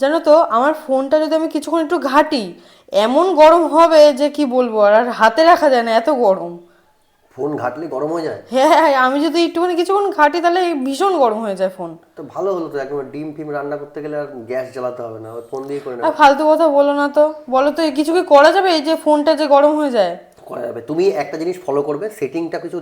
জানো তো আমার ফোনটা যদি আমি কিছুক্ষণ একটু ঘাঁটি, এমন গরম হবে যে কি বলবো, আর আর হাতে রাখা যায় না, এত গরম। ফোন ঘাটলে গরম হয়ে যায়? হ্যাঁ হ্যাঁ, আমি যদি একটুখানি কিছুক্ষণ ঘাঁটি তাহলে ভীষণ গরম হয়ে যায় ফোন। তো ভালো হলো তো, একদম ডিম ফিম রান্না করতে গেলে আর গ্যাস জ্বালাতে হবে না, ওই ফোন দিয়ে করে আর নেবে। ফালতু কথা বলো না তো, বলো তো কিছু কি করা যাবে এই যে ফোনটা যে গরম হয়ে যায়? করা যাবে। তুমি একটা জিনিস ফলো করবে, সেটিংটা কিছু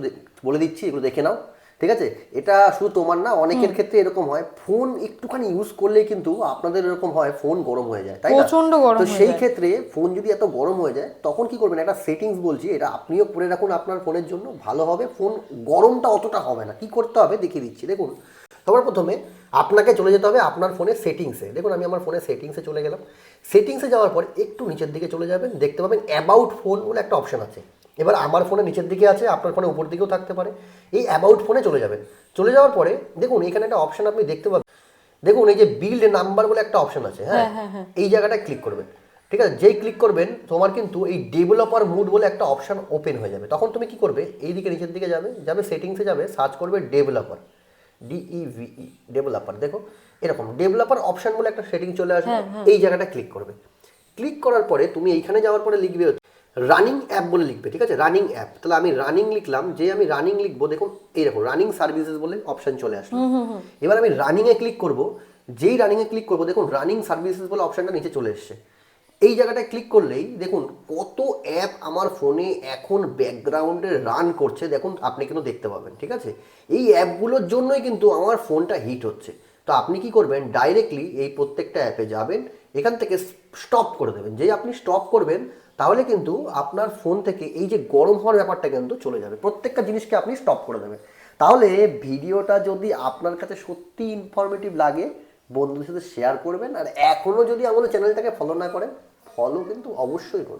বলে দিচ্ছি, এগুলো দেখে নাও। ঠিক আছে? এটা শুধু তোমার না, অনেকের ক্ষেত্রে এরকম হয়, ফোন একটুখানি ইউজ করলেই কিন্তু আপনাদের এরকম হয়, ফোন গরম হয়ে যায়, তাই না? প্রচন্ড তো গরম হয়ে সেই যায়। ক্ষেত্রে ফোন যদি এত গরম হয়ে যায়, তখন কি করবেন, একটা সেটিংস বলছি, এটা আপনিও করে রাখুন আপনার ফোনের জন্য, ভালো হবে, ফোন গরমটা অতটা হবে না। কি করতে হবে দেখিয়ে দিচ্ছি, দেখুন। সবার প্রথমে আপনাকে চলে যেতে হবে আপনার ফোনের সেটিংসে। দেখুন আমি আমার ফোনের সেটিংসে চলে গেলাম। সেটিংসে যাওয়ার পর একটু নিচের দিকে চলে যাবেন, দেখতে পাবেন অ্যাবাউট ফোন বলে একটা অপশন আছে। এবার আমার ফোনে নিচের দিকে আছে, আপনার ফোনে উপর দিকেও থাকতে পারে। এই অ্যাবাউট ফোনে চলে যাবেন। চলে যাওয়ার পরে দেখুন এখানে একটা অপশন আপনি দেখতে পাবেন। দেখুন এই যে বিল্ড নাম্বার বলে একটা অপশন আছে, হ্যাঁ, হ্যাঁ হ্যাঁ হ্যাঁ। এই জায়গাটায় ক্লিক করবেন। ঠিক আছে? যেই ক্লিক করবেন তোমার কিন্তু এই ডেভেলপার মুড বলে একটা অপশন ওপেন হয়ে যাবে। তখন তুমি কি করবে, এই দিকে নিচের দিকে যাবে, যাবে সেটিংসে, যাবে সার্চ করবে ডেভেলপার, ডিইভিই, ডেভেলপার। দেখো এরকম ডেভেলপার অপশন বলে একটা সেটিং চলে আসবে। হ্যাঁ হ্যাঁ। এই জায়গাটা ক্লিক করবে। ক্লিক করার পরে তুমি এইখানে যাওয়ার পরে লিখবে রানিং অ্যাপ বলে লিখবে। ঠিক আছে? Running app. তাহলে আমি রানিং লিখলাম, যে আমি রানিং লিখবো, দেখুন এই দেখো রানিং সার্ভিসেস বলে অপশন চলে আসলো। এবার আমি রানিংয়ে ক্লিক করব। যেই রানিংয়ে ক্লিক করব, দেখুন রানিং সার্ভিসেস বলে অপশনটা নিচে চলে এসছে। এই জায়গাটায় ক্লিক করলেই দেখুন কত অ্যাপ আমার ফোনে এখন ব্যাকগ্রাউন্ডে রান করছে, দেখুন আপনি কিন্তু দেখতে পাবেন। ঠিক আছে? এই অ্যাপগুলোর জন্যই কিন্তু আমার ফোনটা হিট হচ্ছে। তো আপনি কি করবেন, ডাইরেক্টলি এই প্রত্যেকটা অ্যাপে যাবেন, এখান থেকে স্টপ করে দেবেন। যেই আপনি স্টপ করবেন, তাহলে কিন্তু আপনার ফোন থেকে এই যে গরম হওয়ার ব্যাপারটা কিন্তু চলে যাবে। প্রত্যেকটা জিনিসকে আপনি স্টপ করে দেবেন। তাহলে ভিডিওটা যদি আপনার কাছে সত্যি ইনফরমেটিভ লাগে, বন্ধুদের সাথে শেয়ার করবেন। আর এখনও যদি আমাদের চ্যানেলটাকে ফলো না করেন, ফলো কিন্তু অবশ্যই করুন।